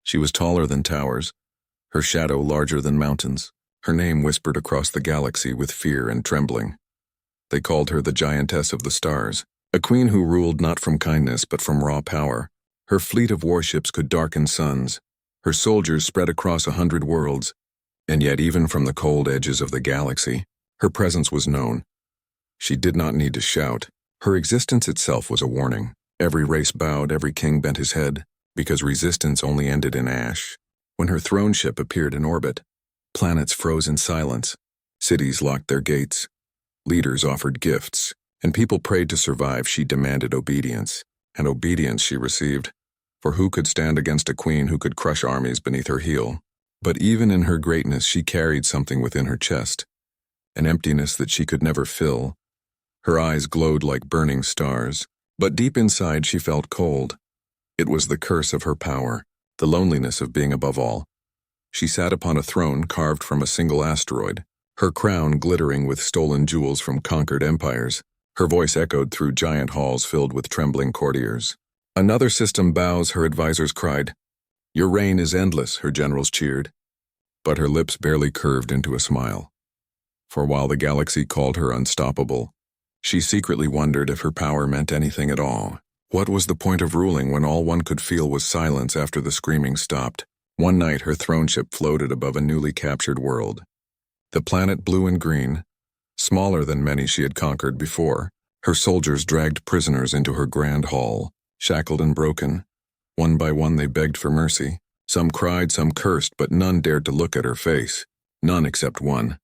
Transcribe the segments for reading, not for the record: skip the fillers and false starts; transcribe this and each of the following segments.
She was taller than towers, her shadow larger than mountains, her name whispered across the galaxy with fear and trembling. They called her the Giantess of the Stars, a queen who ruled not from kindness but from raw power. Her fleet of warships could darken suns, her soldiers spread across 100 worlds, and yet even from the cold edges of the galaxy, her presence was known. She did not need to shout. Her existence itself was a warning. Every race bowed, every king bent his head, because resistance only ended in ash. When her throne ship appeared in orbit, planets froze in silence, cities locked their gates, leaders offered gifts, and people prayed to survive. She demanded obedience, and obedience she received. For who could stand against a queen who could crush armies beneath her heel? But even in her greatness, she carried something within her chest, an emptiness that she could never fill. Her eyes glowed like burning stars, but deep inside she felt cold. It was the curse of her power, the loneliness of being above all. She sat upon a throne carved from a single asteroid, her crown glittering with stolen jewels from conquered empires. Her voice echoed through giant halls filled with trembling courtiers. "Another system bows," her advisors cried. "Your reign is endless," her generals cheered. But her lips barely curved into a smile. For while the galaxy called her unstoppable, she secretly wondered if her power meant anything at all. What was the point of ruling when all one could feel was silence after the screaming stopped? One night her throne ship floated above a newly captured world. The planet blue and green, smaller than many she had conquered before. Her soldiers dragged prisoners into her grand hall, shackled and broken. One by one they begged for mercy. Some cried, some cursed, but none dared to look at her face. None except one.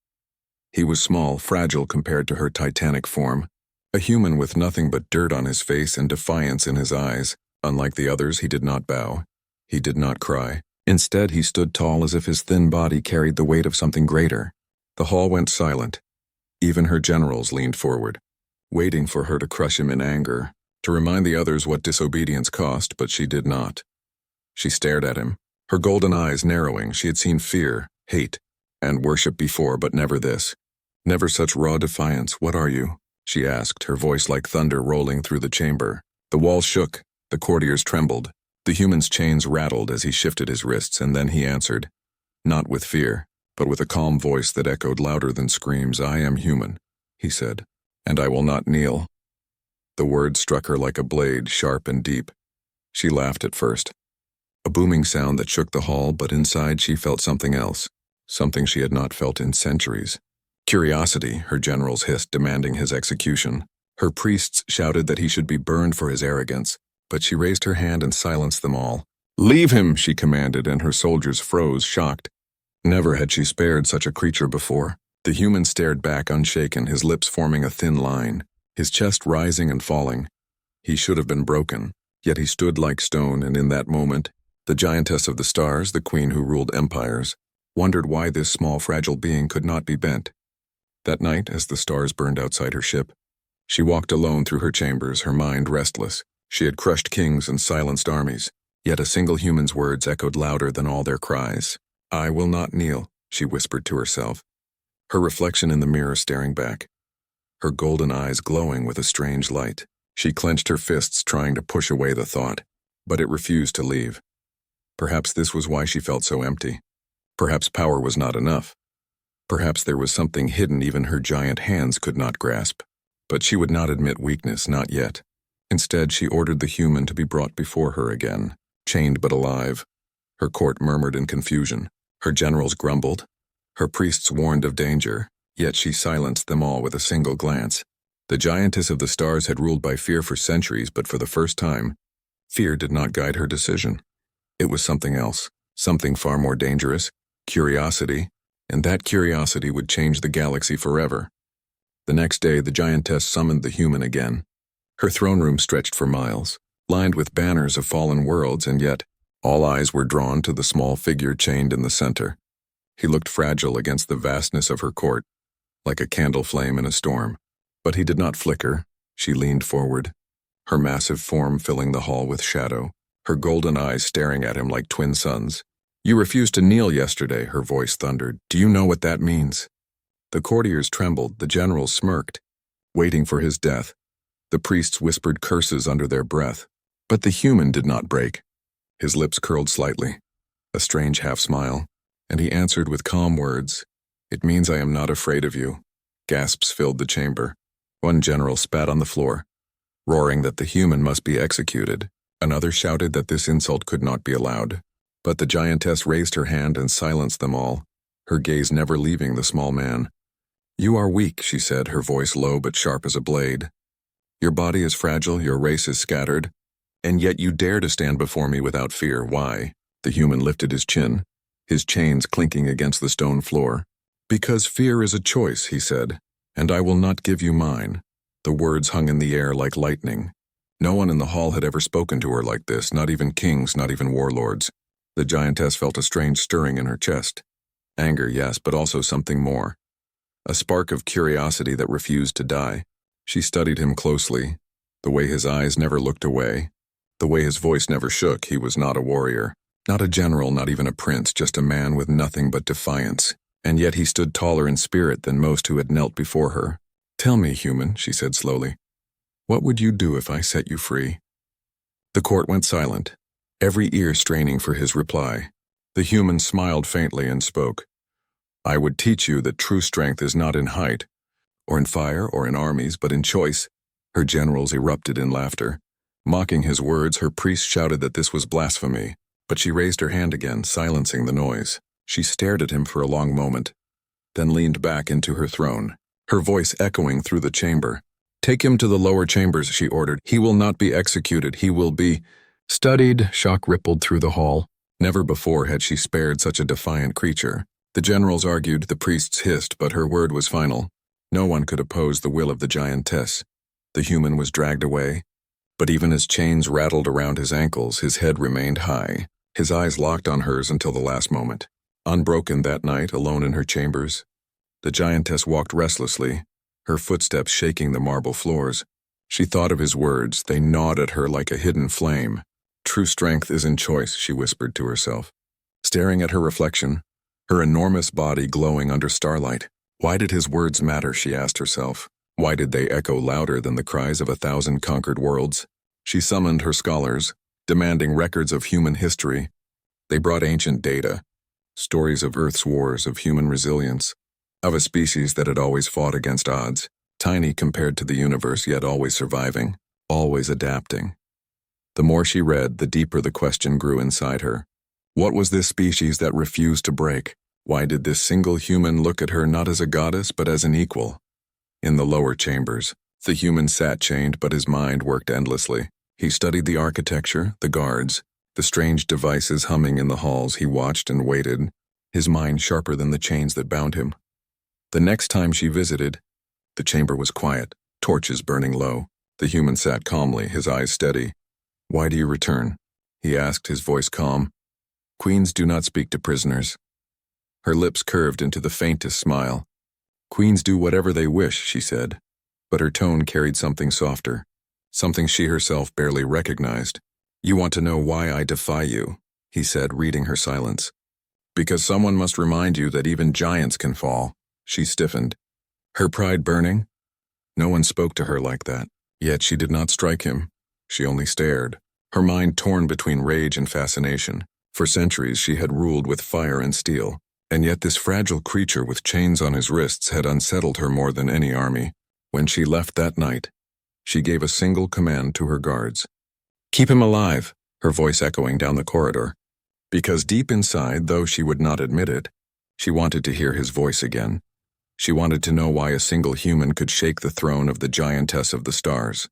He was small, fragile compared to her titanic form. A human with nothing but dirt on his face and defiance in his eyes. Unlike the others, he did not bow. He did not cry. Instead, he stood tall as if his thin body carried the weight of something greater. The hall went silent. Even her generals leaned forward, waiting for her to crush him in anger, to remind the others what disobedience cost, but she did not. She stared at him, her golden eyes narrowing. She had seen fear, hate, and worship before, but never this. Never such raw defiance. "What are you?" she asked, her voice like thunder rolling through the chamber. The walls shook, the courtiers trembled, the human's chains rattled as he shifted his wrists, and then he answered, not with fear, but with a calm voice that echoed louder than screams. "I am human," he said, "and I will not kneel." The words struck her like a blade, sharp and deep. She laughed at first, a booming sound that shook the hall, but inside she felt something else, something she had not felt in centuries. Curiosity, her generals hissed, demanding his execution. Her priests shouted that he should be burned for his arrogance, but she raised her hand and silenced them all. "Leave him," she commanded, and her soldiers froze, shocked. Never had she spared such a creature before. The human stared back unshaken, his lips forming a thin line, his chest rising and falling. He should have been broken, yet he stood like stone, and in that moment, the Giantess of the Stars, the queen who ruled empires, wondered why this small, fragile being could not be bent. That night, as the stars burned outside her ship, she walked alone through her chambers, her mind restless. She had crushed kings and silenced armies, yet a single human's words echoed louder than all their cries. "I will not kneel," she whispered to herself, her reflection in the mirror staring back, her golden eyes glowing with a strange light. She clenched her fists, trying to push away the thought, but it refused to leave. Perhaps this was why she felt so empty. Perhaps power was not enough. Perhaps there was something hidden even her giant hands could not grasp. But she would not admit weakness, not yet. Instead, she ordered the human to be brought before her again, chained but alive. Her court murmured in confusion. Her generals grumbled. Her priests warned of danger, yet she silenced them all with a single glance. The Giantess of the Stars had ruled by fear for centuries, but for the first time, fear did not guide her decision. It was something else, something far more dangerous, curiosity, and that curiosity would change the galaxy forever. The next day, the giantess summoned the human again. Her throne room stretched for miles, lined with banners of fallen worlds, and yet all eyes were drawn to the small figure chained in the center. He looked fragile against the vastness of her court, like a candle flame in a storm. But he did not flicker. She leaned forward, her massive form filling the hall with shadow, her golden eyes staring at him like twin suns. "You refused to kneel yesterday," her voice thundered. "Do you know what that means?" The courtiers trembled, the generals smirked, waiting for his death. The priests whispered curses under their breath. But the human did not break. His lips curled slightly, a strange half-smile, and he answered with calm words, "It means I am not afraid of you." Gasps filled the chamber. One general spat on the floor, roaring that the human must be executed. Another shouted that this insult could not be allowed. But the giantess raised her hand and silenced them all, her gaze never leaving the small man. "You are weak," she said, her voice low but sharp as a blade. "Your body is fragile, your race is scattered, and yet you dare to stand before me without fear. Why?" The human lifted his chin, his chains clinking against the stone floor. "Because fear is a choice," he said, "and I will not give you mine." The words hung in the air like lightning. No one in the hall had ever spoken to her like this, not even kings, not even warlords. The giantess felt a strange stirring in her chest. Anger, yes, but also something more. A spark of curiosity that refused to die. She studied him closely, the way his eyes never looked away, the way his voice never shook. He was not a warrior, not a general, not even a prince, just a man with nothing but defiance. And yet he stood taller in spirit than most who had knelt before her. "Tell me, human," she said slowly, "what would you do if I set you free?" The court went silent, every ear straining for his reply. The human smiled faintly and spoke. "I would teach you that true strength is not in height, or in fire, or in armies, but in choice." Her generals erupted in laughter. Mocking his words, her priests shouted that this was blasphemy, but she raised her hand again, silencing the noise. She stared at him for a long moment, then leaned back into her throne, her voice echoing through the chamber. "Take him to the lower chambers," she ordered. "He will not be executed, he will be studied." Shock rippled through the hall. Never before had she spared such a defiant creature. The generals argued, the priests hissed, but her word was final. No one could oppose the will of the giantess. The human was dragged away, but even as chains rattled around his ankles, his head remained high, his eyes locked on hers until the last moment. Unbroken that night, alone in her chambers, the giantess walked restlessly, her footsteps shaking the marble floors. She thought of his words. They gnawed at her like a hidden flame. "True strength is in choice," she whispered to herself, staring at her reflection, her enormous body glowing under starlight. Why did his words matter, she asked herself. Why did they echo louder than the cries of 1,000 conquered worlds? She summoned her scholars, demanding records of human history. They brought ancient data, stories of Earth's wars, of human resilience, of a species that had always fought against odds, tiny compared to the universe, yet always surviving, always adapting. The more she read, the deeper the question grew inside her. What was this species that refused to break? Why did this single human look at her not as a goddess, but as an equal? In the lower chambers, the human sat chained, but his mind worked endlessly. He studied the architecture, the guards, the strange devices humming in the halls. He watched and waited, his mind sharper than the chains that bound him. The next time she visited, the chamber was quiet, torches burning low. The human sat calmly, his eyes steady. "Why do you return?" he asked, his voice calm. "Queens do not speak to prisoners." Her lips curved into the faintest smile. "Queens do whatever they wish," she said, but her tone carried something softer, something she herself barely recognized. "You want to know why I defy you," he said, reading her silence. "Because someone must remind you that even giants can fall." She stiffened, her pride burning. No one spoke to her like that, yet she did not strike him. She only stared, her mind torn between rage and fascination. For centuries she had ruled with fire and steel, and yet this fragile creature with chains on his wrists had unsettled her more than any army. When she left that night, she gave a single command to her guards. "Keep him alive," her voice echoing down the corridor. Because deep inside, though she would not admit it, she wanted to hear his voice again. She wanted to know why a single human could shake the throne of the giantess of the stars.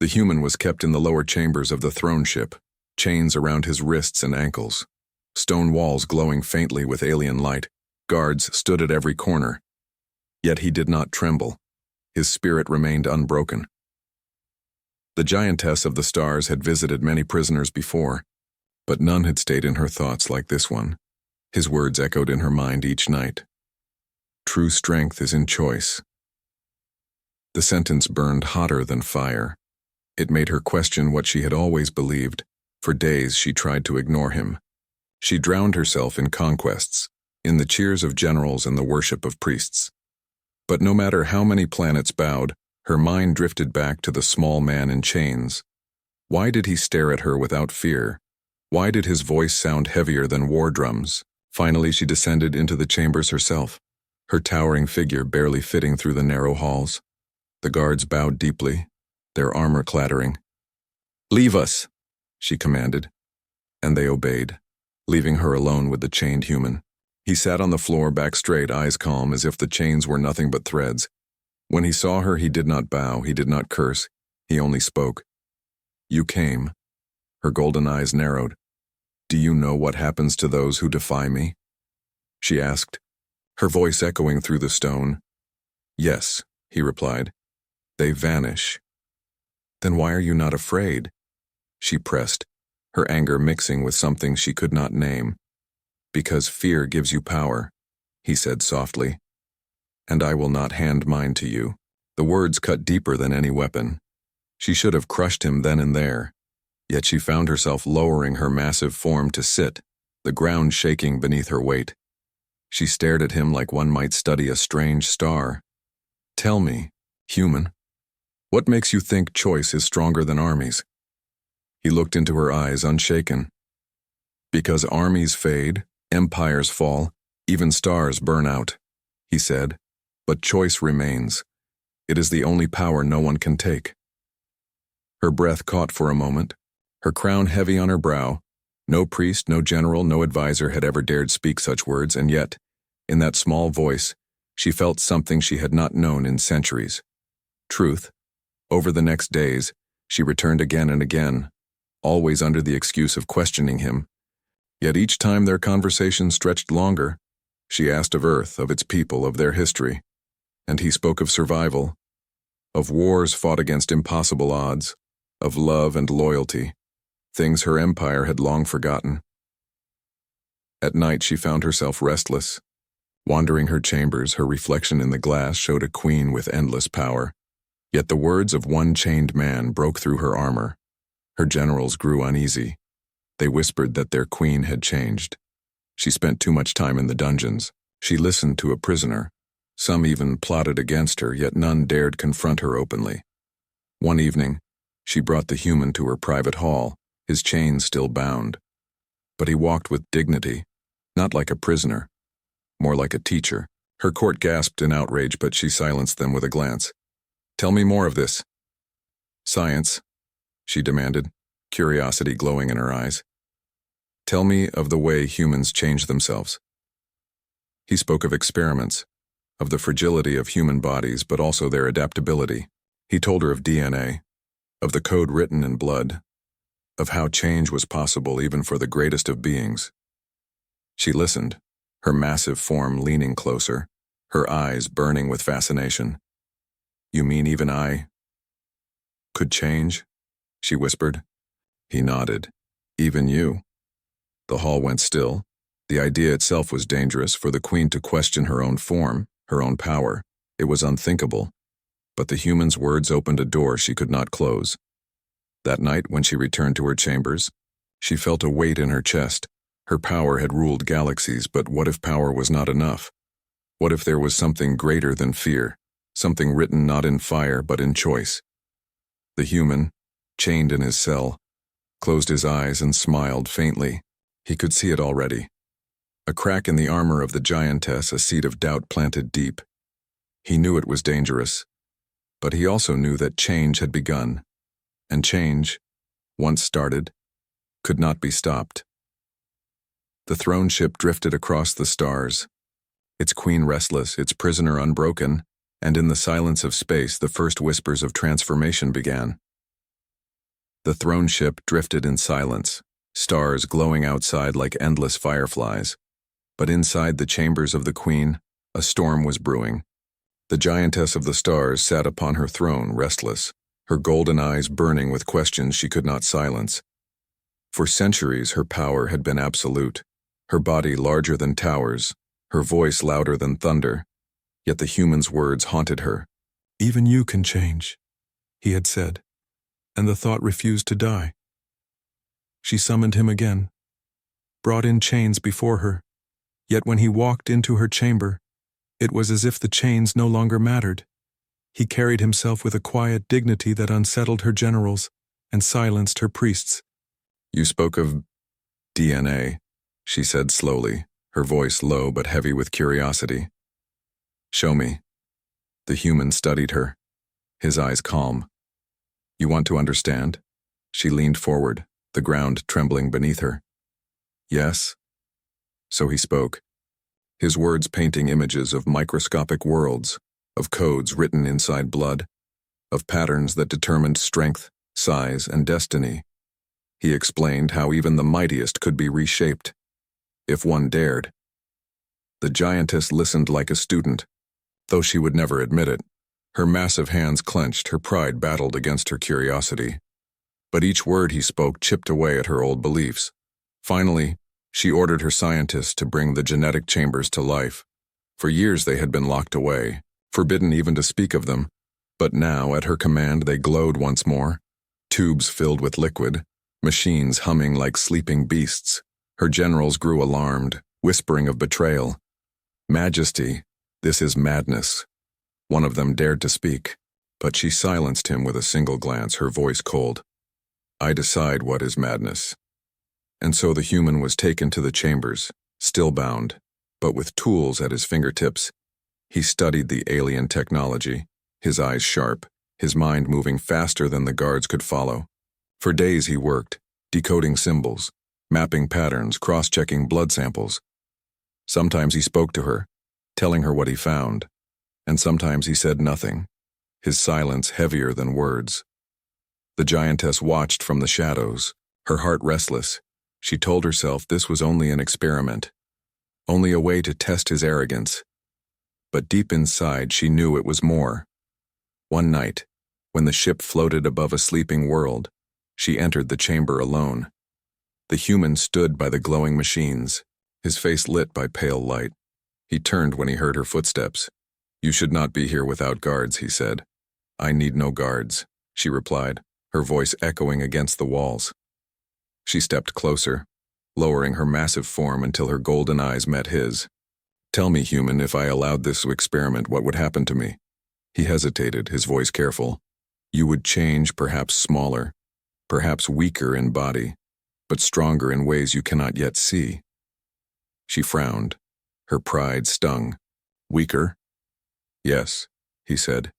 The human was kept in the lower chambers of the throne ship, chains around his wrists and ankles, stone walls glowing faintly with alien light. Guards stood at every corner. Yet he did not tremble. His spirit remained unbroken. The giantess of the stars had visited many prisoners before, but none had stayed in her thoughts like this one. His words echoed in her mind each night. "True strength is in choice." The sentence burned hotter than fire. It made her question what she had always believed. For days she tried to ignore him. She drowned herself in conquests, in the cheers of generals and the worship of priests. But no matter how many planets bowed, her mind drifted back to the small man in chains. Why did he stare at her without fear? Why did his voice sound heavier than war drums? Finally, she descended into the chambers herself, her towering figure barely fitting through the narrow halls. The guards bowed deeply, their armor clattering. "Leave us," she commanded, and they obeyed, leaving her alone with the chained human. He sat on the floor, back straight, eyes calm, as if the chains were nothing but threads. When he saw her, he did not bow, he did not curse, he only spoke. "You came." Her golden eyes narrowed. "Do you know what happens to those who defy me?" she asked, her voice echoing through the stone. "Yes," he replied. "They vanish." "Then why are you not afraid?" she pressed, her anger mixing with something she could not name. "Because fear gives you power," he said softly. "And I will not hand mine to you." The words cut deeper than any weapon. She should have crushed him then and there, yet she found herself lowering her massive form to sit, the ground shaking beneath her weight. She stared at him like one might study a strange star. "Tell me, human, what makes you think choice is stronger than armies?" He looked into her eyes, unshaken. "Because armies fade, empires fall, even stars burn out," he said, "but choice remains. It is the only power no one can take." Her breath caught for a moment, her crown heavy on her brow. No priest, no general, no advisor had ever dared speak such words, and yet, in that small voice, she felt something she had not known in centuries. Truth. Over the next days, she returned again and again, always under the excuse of questioning him. Yet each time their conversation stretched longer, she asked of Earth, of its people, of their history. And he spoke of survival, of wars fought against impossible odds, of love and loyalty, things her empire had long forgotten. At night she found herself restless. Wandering her chambers, her reflection in the glass showed a queen with endless power. Yet the words of one chained man broke through her armor. Her generals grew uneasy. They whispered that their queen had changed. She spent too much time in the dungeons. She listened to a prisoner. Some even plotted against her, yet none dared confront her openly. One evening, she brought the human to her private hall, his chains still bound. But he walked with dignity, not like a prisoner, more like a teacher. Her court gasped in outrage, but she silenced them with a glance. "Tell me more of this." "Science," she demanded, curiosity glowing in her eyes. "Tell me of the way humans change themselves." He spoke of experiments, of the fragility of human bodies, but also their adaptability. He told her of DNA, of the code written in blood, of how change was possible even for the greatest of beings. She listened, her massive form leaning closer, her eyes burning with fascination. "You mean even I could change?" she whispered. He nodded. "Even you." The hall went still. The idea itself was dangerous, for the queen to question her own form, her own power. It was unthinkable. But the human's words opened a door she could not close. That night, when she returned to her chambers, she felt a weight in her chest. Her power had ruled galaxies, but what if power was not enough? What if there was something greater than fear, something written not in fire but in choice? The human, chained in his cell, closed his eyes and smiled faintly. He could see it already. A crack in the armor of the giantess, a seed of doubt planted deep. He knew it was dangerous, but he also knew that change had begun, and change, once started, could not be stopped. The throne ship drifted across the stars, its queen restless, its prisoner unbroken, and in the silence of space the first whispers of transformation began. The throne ship drifted in silence, stars glowing outside like endless fireflies. But inside the chambers of the queen, a storm was brewing. The giantess of the stars sat upon her throne, restless, her golden eyes burning with questions she could not silence. For centuries her power had been absolute, her body larger than towers, her voice louder than thunder, yet the human's words haunted her. "Even you can change," he had said, and the thought refused to die. She summoned him again, brought in chains before her, yet when he walked into her chamber, it was as if the chains no longer mattered. He carried himself with a quiet dignity that unsettled her generals and silenced her priests. "You spoke of DNA, she said slowly, her voice low but heavy with curiosity. Show me. The human studied her, his eyes calm. You want to understand? She leaned forward, the ground trembling beneath her. Yes? So he spoke, his words painting images of microscopic worlds, of codes written inside blood, of patterns that determined strength, size, and destiny. He explained how even the mightiest could be reshaped, if one dared. The giantess listened like a student, though she would never admit it. Her massive hands clenched, her pride battled against her curiosity. But each word he spoke chipped away at her old beliefs. Finally, she ordered her scientists to bring the genetic chambers to life. For years they had been locked away, forbidden even to speak of them, but now, at her command, they glowed once more. Tubes filled with liquid, machines humming like sleeping beasts. Her generals grew alarmed, whispering of betrayal. Majesty, this is madness. One of them dared to speak, but she silenced him with a single glance, her voice cold. I decide what is madness. And so the human was taken to the chambers, still bound, but with tools at his fingertips. He studied the alien technology, his eyes sharp, his mind moving faster than the guards could follow. For days he worked, decoding symbols, mapping patterns, cross-checking blood samples. Sometimes he spoke to her, telling her what he found, and sometimes he said nothing, his silence heavier than words. The giantess watched from the shadows, her heart restless. She told herself this was only an experiment, only a way to test his arrogance. But deep inside she knew it was more. One night, when the ship floated above a sleeping world, she entered the chamber alone. The human stood by the glowing machines, his face lit by pale light. He turned when he heard her footsteps. You should not be here without guards, he said. I need no guards, she replied, her voice echoing against the walls. She stepped closer, lowering her massive form until her golden eyes met his. Tell me, human, if I allowed this experiment, what would happen to me? He hesitated, his voice careful. You would change, perhaps smaller, perhaps weaker in body, but stronger in ways you cannot yet see. She frowned. Her pride stung. Weaker? Yes, he said.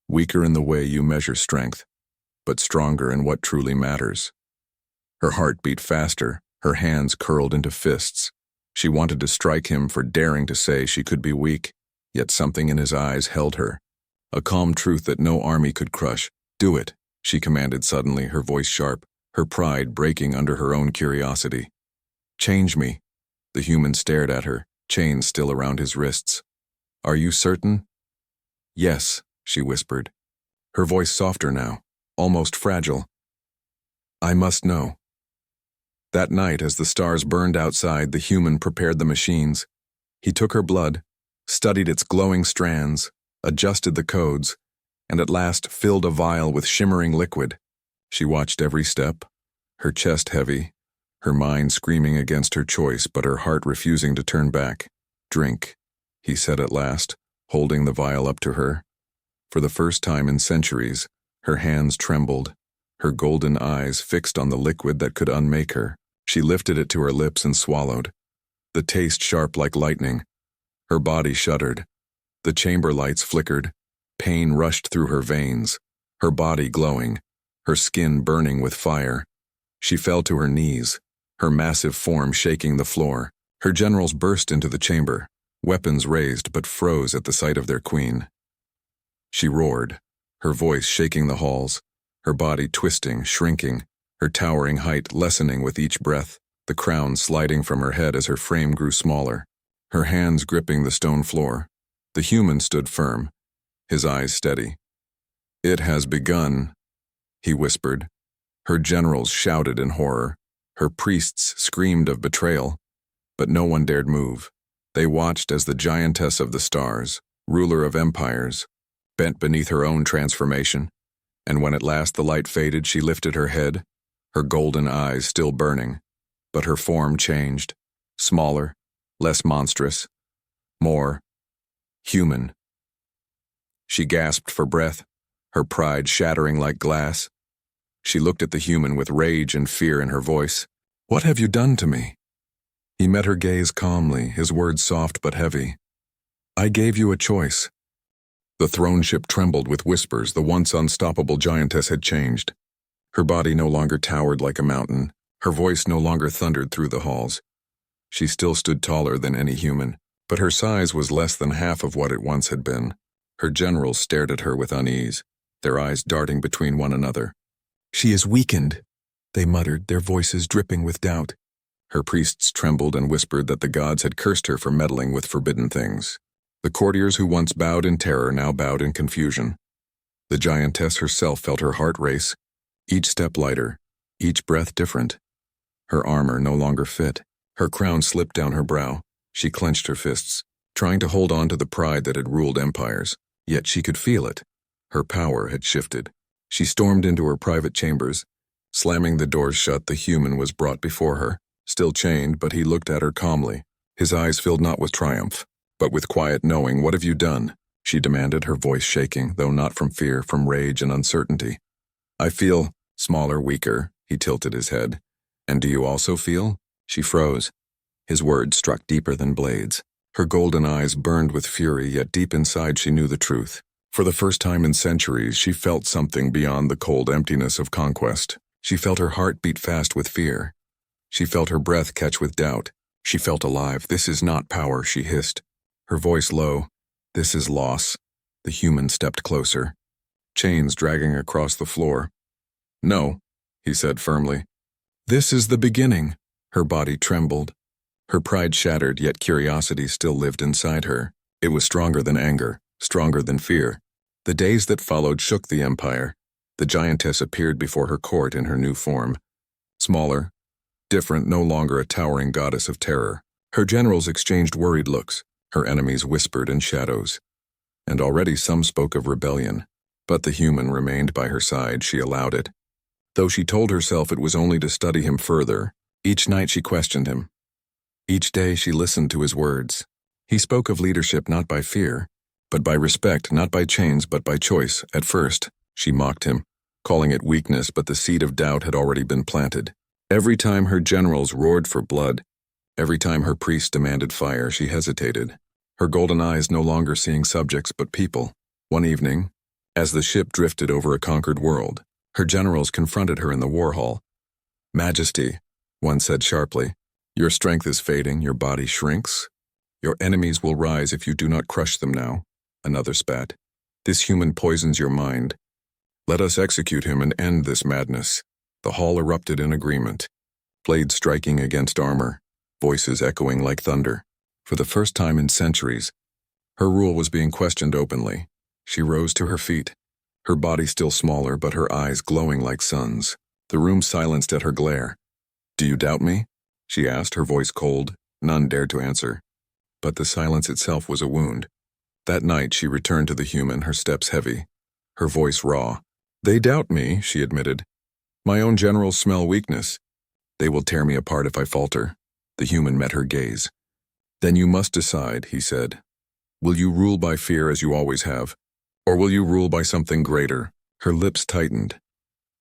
Weaker in the way you measure strength, but stronger in what truly matters. Her heart beat faster, her hands curled into fists. She wanted to strike him for daring to say she could be weak, yet something in his eyes held her. A calm truth that no army could crush. Do it, she commanded suddenly, her voice sharp, her pride breaking under her own curiosity. Change me. The human stared at her, chains still around his wrists. Are you certain? Yes, she whispered, her voice softer now, almost fragile. I must know. That night, as the stars burned outside, the human prepared the machines. He took her blood, studied its glowing strands, adjusted the codes, and at last filled a vial with shimmering liquid. She watched every step, her chest heavy, her mind screaming against her choice, but her heart refusing to turn back. Drink, he said at last, holding the vial up to her. For the first time in centuries, her hands trembled, her golden eyes fixed on the liquid that could unmake her. She lifted it to her lips and swallowed, the taste sharp like lightning. Her body shuddered. The chamber lights flickered. Pain rushed through her veins, her body glowing, her skin burning with fire. She fell to her knees, her massive form shaking the floor. Her generals burst into the chamber, weapons raised but froze at the sight of their queen. She roared, her voice shaking the halls, her body twisting, shrinking, her towering height lessening with each breath, the crown sliding from her head as her frame grew smaller, her hands gripping the stone floor. The human stood firm, his eyes steady. It has begun, he whispered. Her generals shouted in horror. Her priests screamed of betrayal, but no one dared move. They watched as the giantess of the stars, ruler of empires, bent beneath her own transformation, and when at last the light faded, she lifted her head, her golden eyes still burning, but her form changed, smaller, less monstrous, more human. She gasped for breath, her pride shattering like glass. She looked at the human with rage and fear in her voice. What have you done to me? He met her gaze calmly, his words soft but heavy. I gave you a choice. The throne ship trembled with whispers. The once unstoppable giantess had changed. Her body no longer towered like a mountain. Her voice no longer thundered through the halls. She still stood taller than any human, but her size was less than half of what it once had been. Her generals stared at her with unease, their eyes darting between one another. She is weakened, they muttered, their voices dripping with doubt. Her priests trembled and whispered that the gods had cursed her for meddling with forbidden things. The courtiers who once bowed in terror now bowed in confusion. The giantess herself felt her heart race, each step lighter, each breath different. Her armor no longer fit. Her crown slipped down her brow. She clenched her fists, trying to hold on to the pride that had ruled empires. Yet she could feel it. Her power had shifted. She stormed into her private chambers. Slamming the doors shut, the human was brought before her, still chained, but he looked at her calmly. His eyes filled not with triumph, but with quiet knowing. What have you done? She demanded, her voice shaking, though not from fear, from rage and uncertainty. I feel smaller, weaker. He tilted his head. And do you also feel? She froze. His words struck deeper than blades. Her golden eyes burned with fury, yet deep inside she knew the truth. For the first time in centuries, she felt something beyond the cold emptiness of conquest. She felt her heart beat fast with fear. She felt her breath catch with doubt. She felt alive. This is not power, she hissed, her voice low. This is loss. The human stepped closer, chains dragging across the floor. No, he said firmly. This is the beginning. Her body trembled. Her pride shattered, yet curiosity still lived inside her. It was stronger than anger, stronger than fear. The days that followed shook the empire. The giantess appeared before her court in her new form. Smaller, different, no longer a towering goddess of terror. Her generals exchanged worried looks. Her enemies whispered in shadows. And already some spoke of rebellion. But the human remained by her side. She allowed it. Though she told herself it was only to study him further, each night she questioned him. Each day she listened to his words. He spoke of leadership not by fear, but by respect, not by chains, but by choice. At first, she mocked him, calling it weakness, but the seed of doubt had already been planted. Every time her generals roared for blood, every time her priests demanded fire, she hesitated, her golden eyes no longer seeing subjects but people. One evening, as the ship drifted over a conquered world, her generals confronted her in the war hall. Majesty, one said sharply, your strength is fading, your body shrinks. Your enemies will rise if you do not crush them now. Another spat. This human poisons your mind. Let us execute him and end this madness. The hall erupted in agreement, blades striking against armor, voices echoing like thunder. For the first time in centuries, her rule was being questioned openly. She rose to her feet, her body still smaller but her eyes glowing like suns. The room silenced at her glare. Do you doubt me? She asked, her voice cold. None dared to answer. But the silence itself was a wound. That night she returned to the human, her steps heavy, her voice raw. They doubt me, she admitted. My own generals smell weakness. They will tear me apart if I falter. The human met her gaze. Then you must decide, he said. Will you rule by fear as you always have? Or will you rule by something greater? Her lips tightened.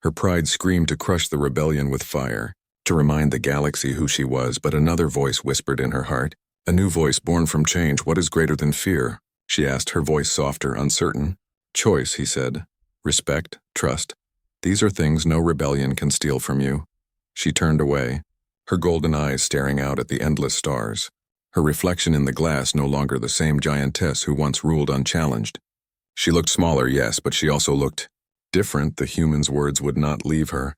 Her pride screamed to crush the rebellion with fire, to remind the galaxy who she was, but another voice whispered in her heart. A new voice born from change. What is greater than fear? She asked, her voice softer, uncertain. Choice, he said. Respect, trust. These are things no rebellion can steal from you. She turned away, her golden eyes staring out at the endless stars. Her reflection in the glass no longer the same giantess who once ruled unchallenged. She looked smaller, yes, but she also looked different. The human's words would not leave her.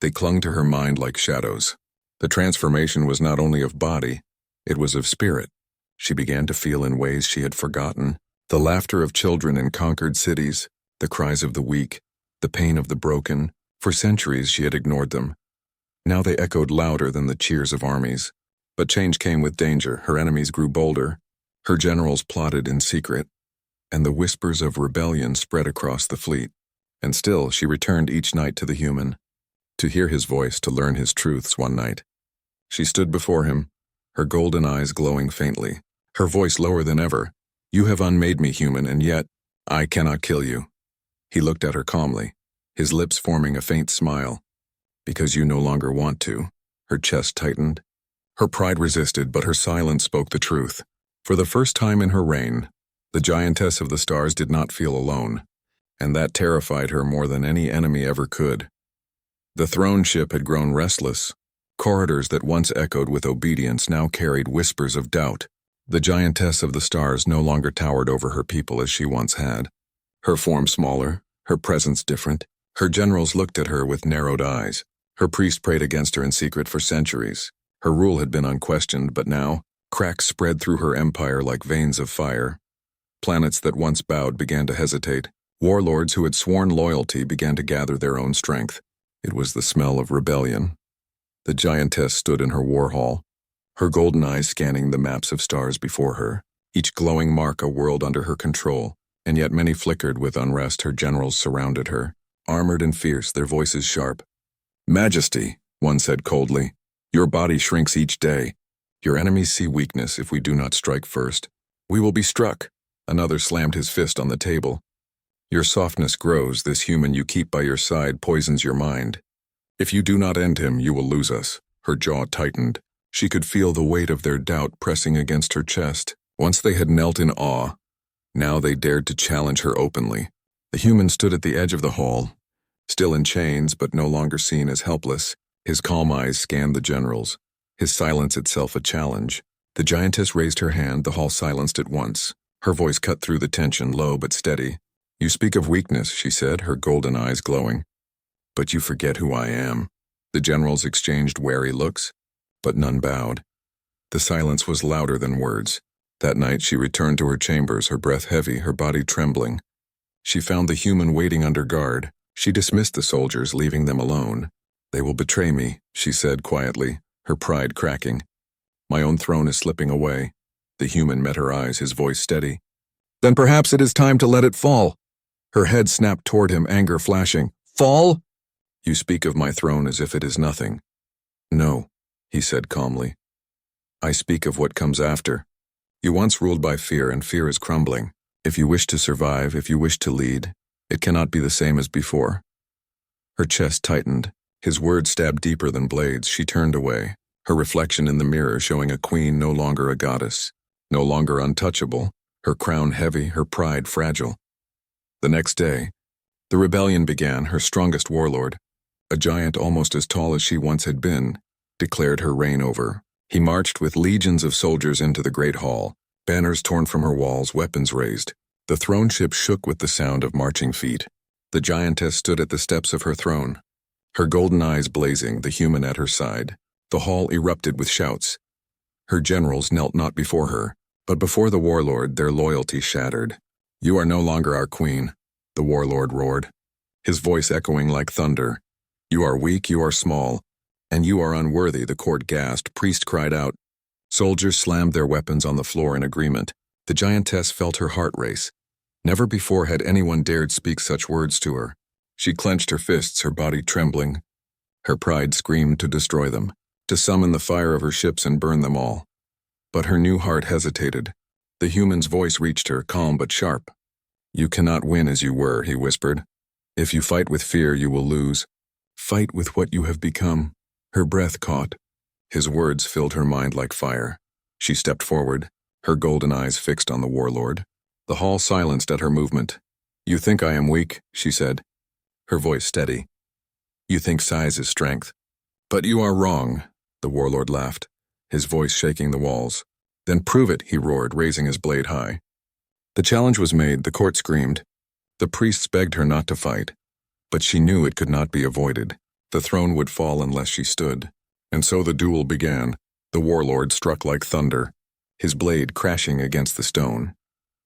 They clung to her mind like shadows. The transformation was not only of body, it was of spirit. She began to feel in ways she had forgotten. The laughter of children in conquered cities, the cries of the weak, the pain of the broken. For centuries she had ignored them. Now they echoed louder than the cheers of armies. But change came with danger. Her enemies grew bolder. Her generals plotted in secret. And the whispers of rebellion spread across the fleet. And still she returned each night to the human, to hear his voice, to learn his truths. One night, she stood before him, her golden eyes glowing faintly, her voice lower than ever. You have unmade me human, and yet I cannot kill you. He looked at her calmly, his lips forming a faint smile. Because you no longer want to. Her chest tightened. Her pride resisted, but her silence spoke the truth. For the first time in her reign, the giantess of the stars did not feel alone, and that terrified her more than any enemy ever could. The throne ship had grown restless. Corridors that once echoed with obedience now carried whispers of doubt. The giantess of the stars no longer towered over her people as she once had. Her form smaller, her presence different. Her generals looked at her with narrowed eyes. Her priest prayed against her in secret for centuries. Her rule had been unquestioned, but now, cracks spread through her empire like veins of fire. Planets that once bowed began to hesitate. Warlords who had sworn loyalty began to gather their own strength. It was the smell of rebellion. The giantess stood in her war hall, her golden eyes scanning the maps of stars before her, each glowing mark a world under her control, and yet many flickered with unrest. Her generals surrounded her, armored and fierce, their voices sharp. "Majesty," one said coldly, "your body shrinks each day. Your enemies see weakness if we do not strike first. We will be struck." Another slammed his fist on the table. "Your softness grows. This human you keep by your side poisons your mind. If you do not end him, you will lose us." Her jaw tightened. She could feel the weight of their doubt pressing against her chest. Once they had knelt in awe. Now they dared to challenge her openly. The human stood at the edge of the hall, still in chains but no longer seen as helpless. His calm eyes scanned the generals, his silence itself a challenge. The giantess raised her hand. The hall silenced at once. Her voice cut through the tension, low but steady. "You speak of weakness," she said, her golden eyes glowing. "But you forget who I am." The generals exchanged wary looks, but none bowed. The silence was louder than words. That night she returned to her chambers, her breath heavy, her body trembling. She found the human waiting under guard. She dismissed the soldiers, leaving them alone. "They will betray me," she said quietly, her pride cracking. "My own throne is slipping away." The human met her eyes, his voice steady. "Then perhaps it is time to let it fall." Her head snapped toward him, anger flashing. "Fall?" "You speak of my throne as if it is nothing." "No," he said calmly. "I speak of what comes after. You once ruled by fear, and fear is crumbling. If you wish to survive, if you wish to lead, it cannot be the same as before." Her chest tightened. His words stabbed deeper than blades. She turned away, her reflection in the mirror showing a queen no longer a goddess, no longer untouchable, her crown heavy, her pride fragile. The next day, the rebellion began. Her strongest warlord, a giant almost as tall as she once had been, declared her reign over. He marched with legions of soldiers into the great hall, banners torn from her walls, weapons raised. The throne ship shook with the sound of marching feet. The giantess stood at the steps of her throne, her golden eyes blazing, the human at her side. The hall erupted with shouts. Her generals knelt not before her, but before the warlord, their loyalty shattered. "You are no longer our queen," the warlord roared, his voice echoing like thunder. "You are weak, you are small, and you are unworthy," the court gasped. Priest cried out. Soldiers slammed their weapons on the floor in agreement. The giantess felt her heart race. Never before had anyone dared speak such words to her. She clenched her fists, her body trembling. Her pride screamed to destroy them, to summon the fire of her ships and burn them all. But her new heart hesitated. The human's voice reached her, calm but sharp. "You cannot win as you were," he whispered. "If you fight with fear, you will lose. Fight with what you have become." Her breath caught. His words filled her mind like fire. She stepped forward, her golden eyes fixed on the warlord. The hall silenced at her movement. "You think I am weak," she said, her voice steady. "You think size is strength. But you are wrong," the warlord laughed, his voice shaking the walls. "Then prove it," he roared, raising his blade high. The challenge was made. The court screamed. The priests begged her not to fight, but she knew it could not be avoided. The throne would fall unless she stood. And so the duel began. The warlord struck like thunder, his blade crashing against the stone,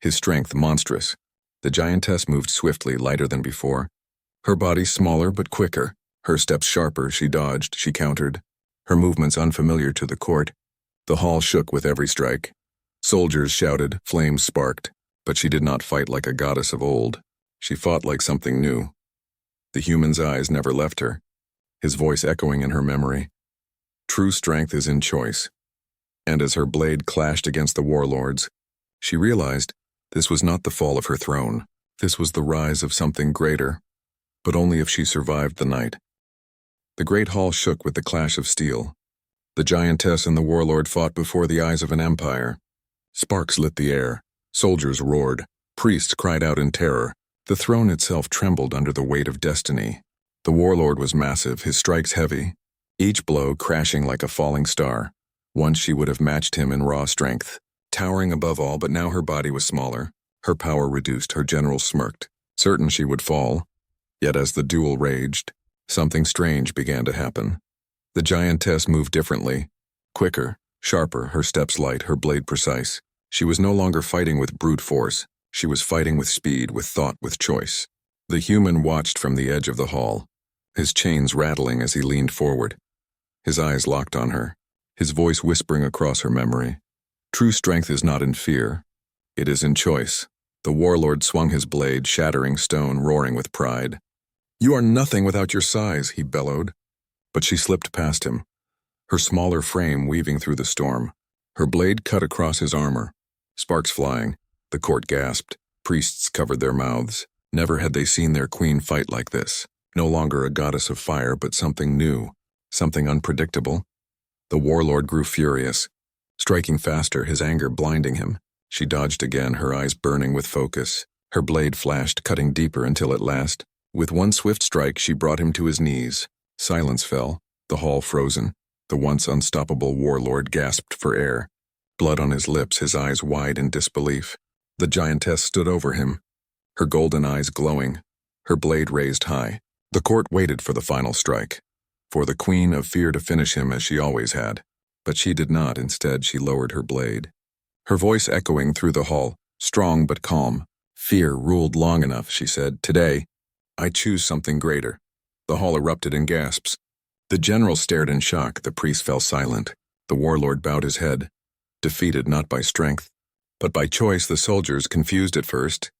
his strength monstrous. The giantess moved swiftly, lighter than before. Her body smaller but quicker, her steps sharper. She dodged, she countered, her movements unfamiliar to the court. The hall shook with every strike. Soldiers shouted, flames sparked, but she did not fight like a goddess of old. She fought like something new. The human's eyes never left her, his voice echoing in her memory. True strength is in choice. And as her blade clashed against the warlord's, she realized this was not the fall of her throne. This was the rise of something greater, but only if she survived the night. The great hall shook with the clash of steel. The giantess and the warlord fought before the eyes of an empire. Sparks lit the air. Soldiers roared. Priests cried out in terror. The throne itself trembled under the weight of destiny. The warlord was massive, his strikes heavy, each blow crashing like a falling star. Once she would have matched him in raw strength, towering above all, but now her body was smaller. Her power reduced, her general smirked, certain she would fall. Yet as the duel raged, something strange began to happen. The giantess moved differently, quicker, sharper, her steps light, her blade precise. She was no longer fighting with brute force. She was fighting with speed, with thought, with choice. The human watched from the edge of the hall, his chains rattling as he leaned forward. His eyes locked on her, his voice whispering across her memory. True strength is not in fear. It is in choice. The warlord swung his blade, shattering stone, roaring with pride. "You are nothing without your size," he bellowed. But she slipped past him, her smaller frame weaving through the storm. Her blade cut across his armor, sparks flying. The court gasped. Priests covered their mouths. Never had they seen their queen fight like this. No longer a goddess of fire, but something new, something unpredictable. The warlord grew furious, striking faster, his anger blinding him. She dodged again, her eyes burning with focus. Her blade flashed, cutting deeper until at last, with one swift strike, she brought him to his knees. Silence fell, the hall frozen. The once unstoppable warlord gasped for air, blood on his lips, his eyes wide in disbelief. The giantess stood over him, her golden eyes glowing, her blade raised high. The court waited for the final strike, for the queen of fear to finish him as she always had. But she did not. Instead, she lowered her blade. Her voice echoing through the hall, strong but calm. "Fear ruled long enough," she said. "Today, I choose something greater." The hall erupted in gasps. The general stared in shock. The priest fell silent. The warlord bowed his head, defeated not by strength, but by choice. The soldiers, confused at first,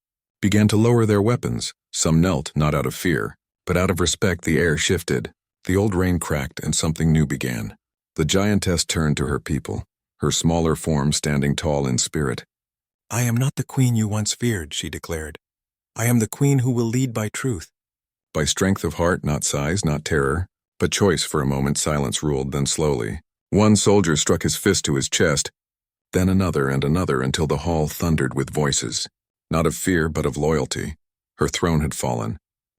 began to lower their weapons. Some knelt, not out of fear, but out of respect. The air shifted. The old rain cracked, and something new began. The giantess turned to her people, her smaller form standing tall in spirit. "I am not the queen you once feared," she declared. "I am the queen who will lead by truth." By strength of heart, not size, not terror, but choice. For a moment silence ruled, then slowly one soldier struck his fist to his chest, then another and another, until the hall thundered with voices, not of fear but of loyalty. Her throne had fallen,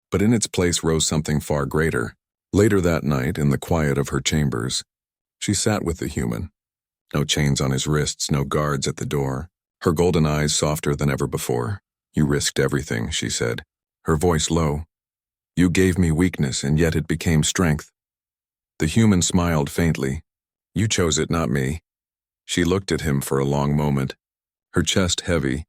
but in its place rose something far greater. Later that night, in the quiet of her chambers, she sat with the human. No chains on his wrists, no guards at the door. Her golden eyes softer than ever before. "You risked everything," she said, her voice low. "You gave me weakness, and yet it became strength." The human smiled faintly. "You chose it, not me." She looked at him for a long moment, her chest heavy,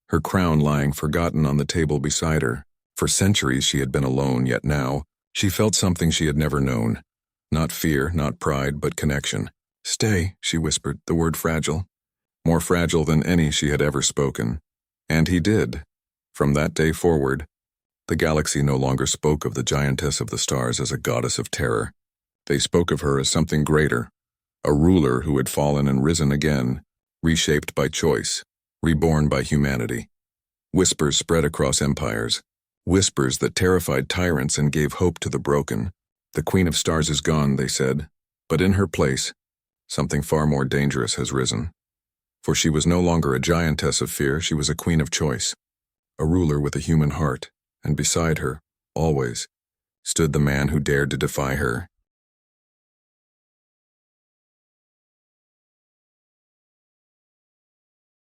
her crown lying forgotten on the table beside her. For centuries she had been alone, yet now she felt something she had never known. Not fear, not pride, but connection. "Stay," she whispered, the word fragile, more fragile than any she had ever spoken. And he did. From that day forward, the galaxy no longer spoke of the giantess of the stars as a goddess of terror. They spoke of her as something greater, a ruler who had fallen and risen again, reshaped by choice, reborn by humanity. Whispers spread across empires, whispers that terrified tyrants and gave hope to the broken. "The Queen of Stars is gone," they said, "but in her place, something far more dangerous has risen." For she was no longer a giantess of fear, she was a queen of choice, a ruler with a human heart, and beside her, always, stood the man who dared to defy her,